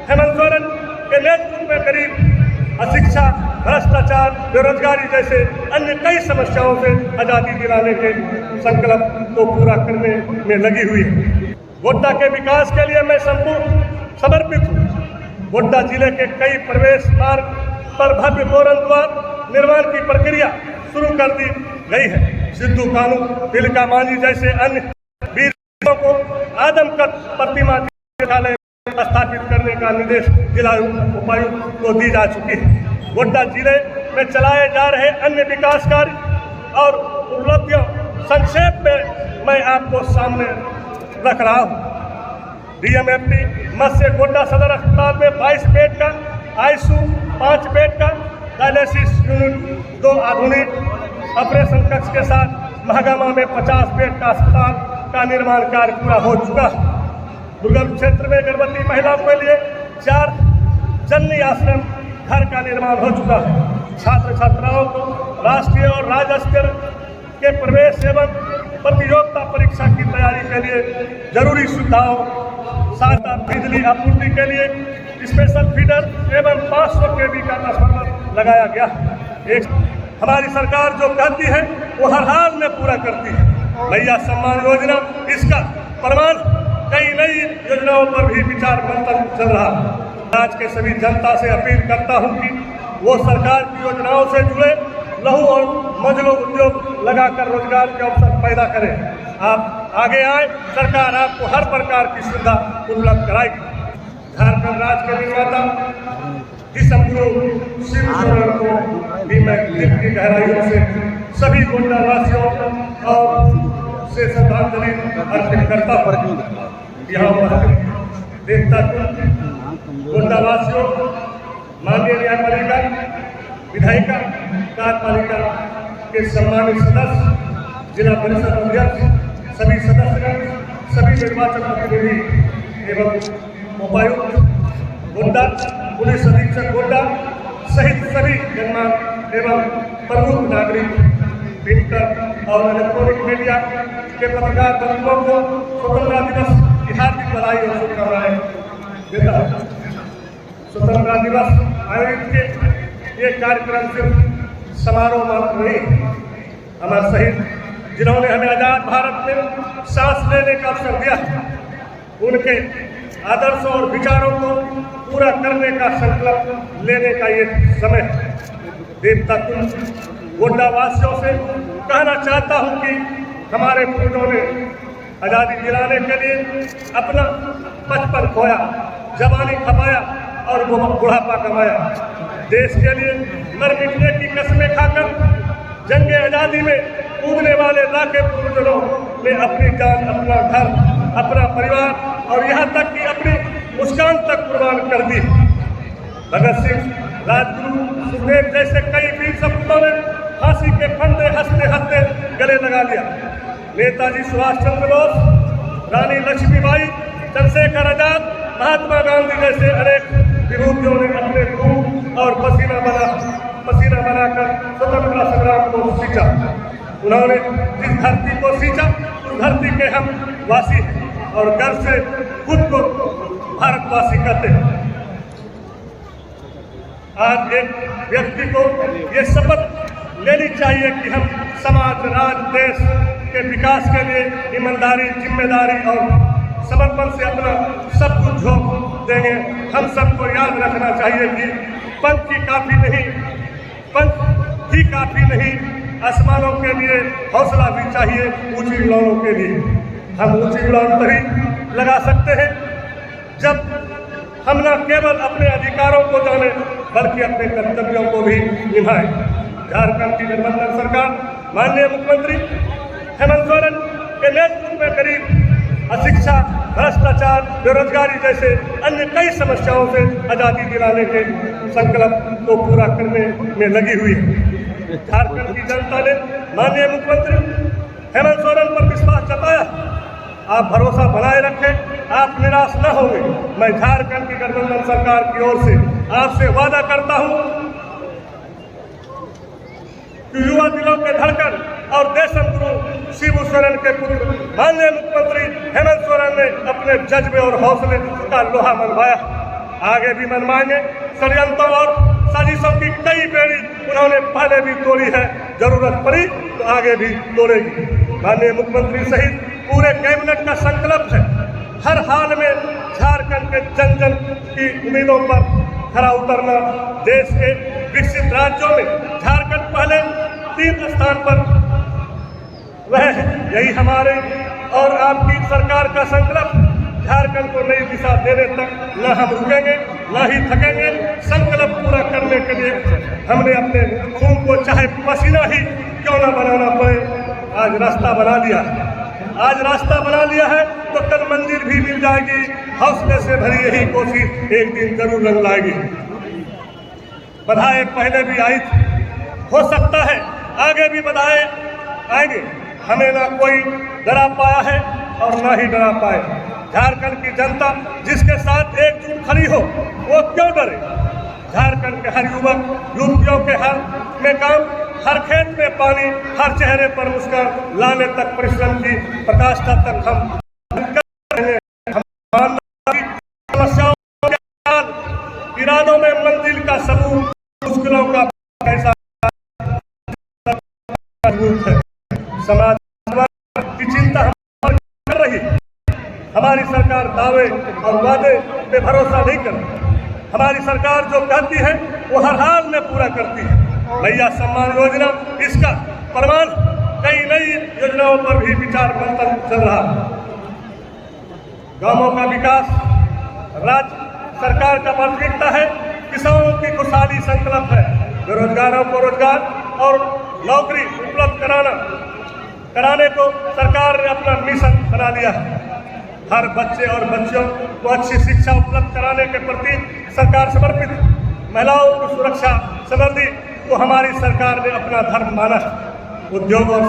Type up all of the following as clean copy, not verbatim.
हेमंत सोरेन के नेतृत्व में गरीब, अशिक्षा, भ्रष्टाचार, बेरोजगारी जैसे अन्य कई समस्याओं से आज़ादी दिलाने के संकल्प को पूरा करने में लगी हुई है। गोड्डा के विकास के लिए मैं संपूर्ण समर्पित हूँ। गोड्डा जिले के कई प्रवेश मार्ग पर भव्य तोरण द्वार निर्माण की प्रक्रिया शुरू कर दी गई है। सिद्धू कानू, तिलका मांझी जैसे अन्य वीरों को आदमकद प्रतिमा विद्यालय स्थापित करने का निर्देश जिला उपायुक्त को दी जा चुकी है। गोड्डा जिले में चलाए जा रहे अन्य विकास कार्य और उपलब्धियों संक्षेप में मैं आपको सामने रख रहा हूँ। डीएमएफटी मत्स्य गोड्डा सदर अस्पताल में 22 बेड का आईसीयू, 5 बेड का डायलिसिस यूनिट, 2 आधुनिक ऑपरेशन कक्ष के साथ महागामा में 50 बेड का अस्पताल का निर्माण कार्य पूरा हो चुका है। दुर्गम क्षेत्र में गर्भवती महिलाओं के लिए 4 जननी आश्रम घर का निर्माण हो चुका है। छात्र छात्राओं को राष्ट्रीय और राज्य स्तर के प्रवेश एवं प्रतियोगिता परीक्षा की तैयारी के लिए जरूरी सुविधाओं, साथ बिजली आपूर्ति के लिए स्पेशल फीडर एवं 500 kV का ट्रांसफार्मर लगाया गया। एक हमारी सरकार जो कहती है वो हर हाल में पूरा करती है। मैया सम्मान योजना इसका प्रमाण। कई नई योजनाओं पर भी विचार मंथन चल रहा है। आज के सभी जनता से अपील करता हूं कि वो सरकार की योजनाओं से जुड़े लघु और मझोले उद्योग लगाकर रोजगार के अवसर पैदा करें। आप आगे आए, सरकार आपको हर प्रकार की सुविधा उपलब्ध कराएगी। झारखंड राज्य के निर्माता गुरु शिव सोरेन को भी मैं दिल की गहराइयों से सभी गोड्डा वासियों और से श्रद्धांजलि अर्पित करता हूँ। यहाँ उपस्थित देवता गोड्डा वासियों, माननीय न्यायपालिका, विधायिका, कार्यपालिका के सम्मानित सदस्य, जिला परिषद अध्यक्ष, सभी सदस्यगण, सभी निर्वाचन प्रतिनिधि एवं उपायुक्त गोड्डा, पुलिस अधीक्षक गोड्डा सहित सभी गणमान्य एवं प्रमुख नागरिक, प्रिंटर और इलेक्ट्रॉनिक मीडिया के पत्रकार बंधुओं को स्वतंत्रता दिवस की हार्दिक बधाई और शुभकामनाएं देता हूँ। स्वतंत्रता दिवस आयोजित के ये कार्यक्रम सिर्फ समारोह मात्र नहीं, हमारे शहीद जिन्होंने हमें आजाद भारत में सांस लेने का अवसर दिया, उनके आदर्शों और विचारों को पूरा करने का संकल्प लेने का ये समय है। देवता गोड्डा वासियों से कहना चाहता हूँ कि हमारे पूर्वजों ने आज़ादी दिलाने के लिए अपना बचपन खोया, जवानी खपाया और बुढ़ापा कमाया। देश के लिए मर मिटने की कसमें खाकर जंग आज़ादी में कूदने वाले लाखे पूर्वजों ने अपनी जान, अपना घर, अपना परिवार और यहाँ तक कि अपनी मुस्कान तक कुर्बान कर दी। भगत सिंह, राजगुरु, सुखदेव जैसे कई वीर सपूतों ने फांसी के फंदे हंसते हंसते गले लगा लिया। नेताजी सुभाष चंद्र बोस, रानी लक्ष्मीबाई, चंद्रशेखर आजाद, महात्मा गांधी जैसे अनेक विभूतियों ने अपने खून और पसीना बनाकर स्वतंत्रता संग्राम को सींचा। उन्होंने जिस धरती को सींचा उस धरती के हम वासी हैं और गर्व से खुद को भारतवासी कहते हैं। आज एक व्यक्ति को ये शपथ लेनी चाहिए कि हम समाज, राज्य, देश के विकास के लिए ईमानदारी, जिम्मेदारी और समर्पण से अपना सब कुछ झोंक देंगे। हम सबको याद रखना चाहिए कि पंख ही काफी नहीं, आसमानों के लिए हौसला भी चाहिए, ऊंची उड़ानों के लिए। हम ऊंची उड़ान तभी लगा सकते हैं जब हम न केवल अपने अधिकारों को जाने बल्कि अपने कर्तव्यों को भी निभाएं। झारखंड की गठबंधन सरकार माननीय मुख्यमंत्री हेमंत सोरेन के नेतृत्व में गरीब, अशिक्षा, भ्रष्टाचार, बेरोजगारी जैसे अन्य कई समस्याओं से आज़ादी दिलाने के संकल्प को पूरा करने में लगी हुई है। झारखंड की जनता ने माननीय मुख्यमंत्री हेमंत सोरेन पर विश्वास जताया। आप भरोसा बनाए रखें, आप निराश न होंगे। मैं झारखंड की गठबंधन सरकार की ओर से आपसे वादा करता हूं कि युवा दिलों के धड़कन और देशम गुरु शिव सोरेन के पुत्र माननीय मुख्यमंत्री हेमंत सोरेन ने अपने जज्बे और हौसले का लोहा मनवाया। आगे भी मनवाएंगे। षड्यंत्रों और साजिशों की कई बेड़ी उन्होंने पहले भी तोड़ी है, जरूरत पड़ी तो आगे भी तोड़ेगी। माननीय मुख्यमंत्री सहित पूरे कैबिनेट का संकल्प है हर हाल में झारखंड के जन जन की उम्मीदों पर खरा उतरना। देश के विकसित राज्यों में झारखंड पहले 3 स्थान पर रहे हैं। यही हमारे और आपकी सरकार का संकल्प। झारखंड को नई दिशा देने तक न हम रुकेंगे न ही थकेंगे। संकल्प पूरा करने के लिए हमने अपने खून को चाहे पसीना ही क्यों न बनाना पड़े, आज रास्ता बना लिया है। आज रास्ता बना लिया है तो कल मंजिल भी मिल जाएगी। हौसले से भरी यही कोशिश एक दिन जरूर रंग लाएगी। बधाई पहले भी आई थी, हो सकता है आगे भी बधाई आएंगे। हमें ना कोई डरा पाया है और ना ही डरा पाए। झारखंड की जनता जिसके साथ एकजुट खड़ी हो वो क्यों डरे। झारखंड के हर युवक युवतियों के हर में काम, हर खेत में पानी, हर चेहरे पर मुस्कान लाने तक परिश्रम की प्रकाष्ठा तक हम समस्याओं के इरादों में मंजिल का सबूत, मुश्किलों का कैसा है। समाज की चिंता हम कर रही। हमारी सरकार दावे और वादे पे भरोसा नहीं करती। हमारी सरकार जो कहती है वो हर हाल में पूरा करती है। मैया सम्मान योजना इसका प्रमाण। कई नई योजनाओं पर भी विचार मंथन चल रहा है। गांवों का विकास राज्य सरकार का प्राथमिकता है। किसानों की खुशहाली संकल्प है। बेरोजगारों को रोजगार और नौकरी उपलब्ध कराने को सरकार ने अपना मिशन बना लिया है। हर बच्चे और बच्चियों को अच्छी शिक्षा उपलब्ध कराने के प्रति सरकार समर्पित है। महिलाओं की सुरक्षा समृद्धि को हमारी सरकार ने अपना धर्म माना है। उद्योग और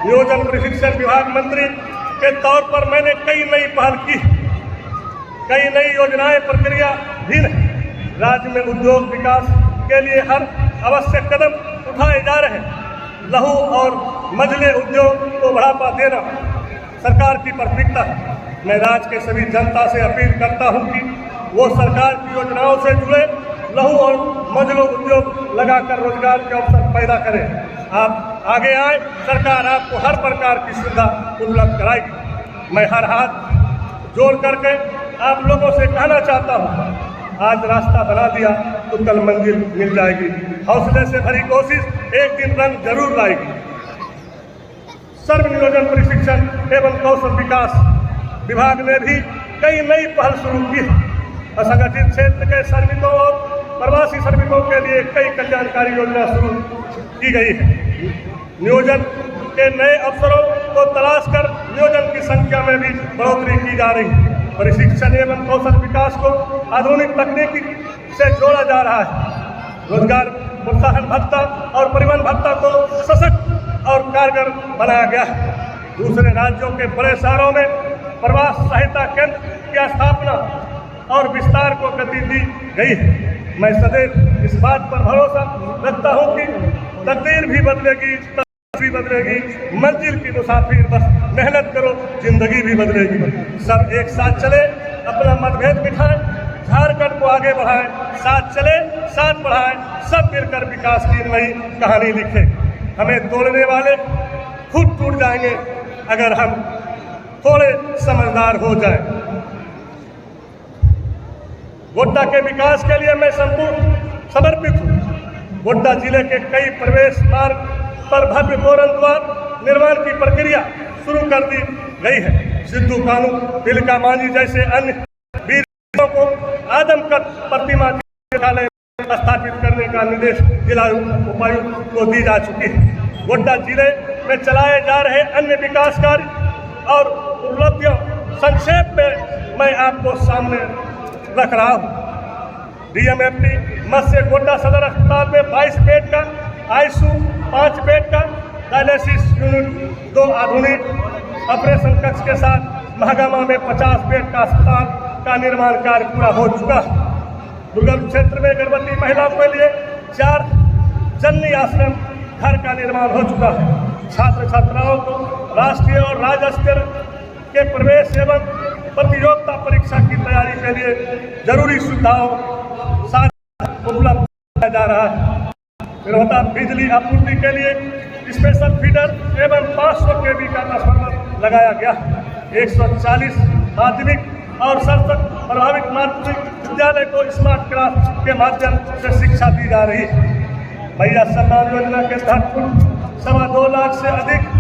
नियोजन प्रशिक्षण विभाग मंत्री के तौर पर मैंने कई नई पहल की, कई नई योजनाएं प्रक्रिया भी राज्य में उद्योग विकास के लिए हर आवश्यक कदम उठाए जा रहे हैं। लघु और मझले उद्योग को बढ़ावा देना सरकार की प्राथमिकता है। मैं राज्य के सभी जनता से अपील करता हूं कि वो सरकार की योजनाओं से जुड़े लघु और मझले उद्योग लगाकर रोजगार के अवसर पैदा करें। आप आगे आए, सरकार आपको हर प्रकार की सुविधा उपलब्ध कराएगी। मैं हर हाथ जोड़ करके आप लोगों से कहना चाहता हूँ, आज रास्ता बना दिया तो कल मंजिल मिल जाएगी। हौसले से भरी कोशिश एक दिन रंग जरूर लाएगी। सर्व नियोजन प्रशिक्षण एवं कौशल विकास विभाग ने भी कई नई पहल शुरू की है। असंगठित क्षेत्र के श्रमिकों और प्रवासी श्रमिकों के लिए कई कल्याणकारी योजना शुरू की गई है। नियोजन के नए अवसरों को तलाश कर नियोजन की संख्या में भी बढ़ोतरी की जा रही है। प्रशिक्षण एवं कौशल विकास को आधुनिक तकनीकी से जोड़ा जा रहा है। रोजगार प्रोत्साहन भत्ता और परिवहन भत्ता को सशक्त और कारगर बनाया गया है। दूसरे राज्यों के बड़े शहरों में प्रवास सहायता केंद्र की स्थापना और विस्तार को गति दी गई है। मैं सदैव इस बात पर भरोसा रखता हूँ कि तकदीर भी बदलेगी, भी बदलेगी, मंजिल की मुसाफिर बस मेहनत करो, जिंदगी भी बदलेगी। सब एक साथ चले, अपना मतभेद मिटाएं, झारखंड को आगे बढ़ाएं, साथ चले, साथ बढ़ाएं, सब मिलकर विकास की नई कहानी लिखें। हमें तोड़ने वाले खुद टूट जाएंगे अगर हम थोड़े समझदार हो जाएं। गोड्डा के विकास के लिए मैं संपूर्ण समर्पित हूँ। गोड्डा जिले के कई प्रवेश मार्ग पर भव्य तोरण द्वार निर्माण की प्रक्रिया शुरू कर दी गई है। सिद्धू कानू, तिलका मांझी जैसे अन्य वीरों को आदमकद प्रतिमा विद्यालय स्थापित करने का निर्देश जिला उपायुक्त को दी जा चुकी है। गोड्डा जिले में चलाए जा रहे अन्य विकास कार्य और उपलब्धियों संक्षेप में मैं आपको सामने रख रहा हूँ। डीएमएफटी मत्स्य गोड्डा सदर अस्पताल में 22 बेड का, आईसीयू 5 बेड का, डायलिसिस यूनिट 2 आधुनिक ऑपरेशन कक्ष के साथ महागामा में 50 बेड का अस्पताल का निर्माण कार्य पूरा हो चुका है। दुर्गम क्षेत्र में गर्भवती महिलाओं के लिए 4 जननी आश्रम घर का निर्माण हो चुका है। छात्र छात्राओं को राष्ट्रीय और राज्य स्तर के प्रवेश एवं प्रतियोगिता परीक्षा की तैयारी के लिए जरूरी सुविधाओं साथ उपलब्ध किया जा रहा है। फिर होता बिजली आपूर्ति के लिए स्पेशल फीडर एवं 500 kV का ट्रांसफार्मर लगाया गया। 140 माध्यमिक और 67 प्रभावित माध्यमिक विद्यालय को स्मार्ट क्लास के माध्यम से शिक्षा दी जा रही है। भैया सम्मान योजना के तहत कुल 2.25 लाख से अधिक,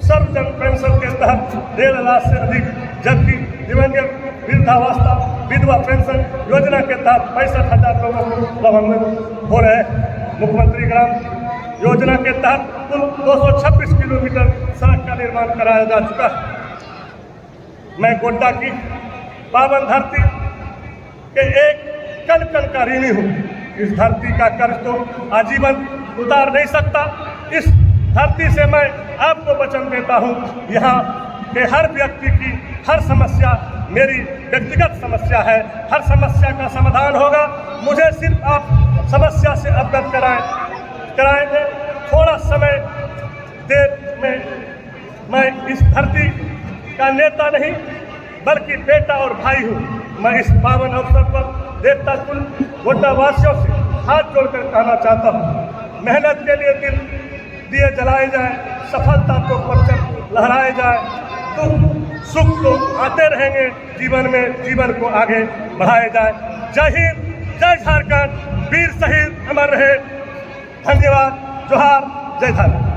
सर्वजन पेंशन के तहत 1.5 लाख से अधिक, जबकि दिवंगत वृद्धावस्था विधवा पेंशन योजना के तहत 65,000 लोगों को लाभान्वित हो रहे। मुख्यमंत्री ग्राम योजना के तहत कुल 226 किलोमीटर सड़क का निर्माण कराया जा चुका है। मैं गोड्डा की पावन धरती के एक कण कण का ऋणी हूँ। इस धरती का कर्ज तो आजीवन उतार नहीं सकता। इस धरती से मैं आपको वचन देता हूँ, यहाँ के हर व्यक्ति की हर समस्या मेरी व्यक्तिगत समस्या है। हर समस्या का समाधान होगा। मुझे सिर्फ आप समस्या से अवगत कराएंगे। थोड़ा समय देर में मैं इस धरती का नेता नहीं बल्कि बेटा और भाई हूँ। मैं इस पावन अवसर पर देवता कुल गोड्डा वासियों से हाथ जोड़कर कहना चाहता हूँ, मेहनत के लिए दिल दिए जलाए जाए, सफलता को परचम लहराए जाए, दुख सुख तो आते रहेंगे जीवन में, जीवन को आगे बढ़ाए जाए। जय हिंद, जय झारखंड, वीर शहीद अमर रहे। धन्यवाद। जोहार, जय झारखंड।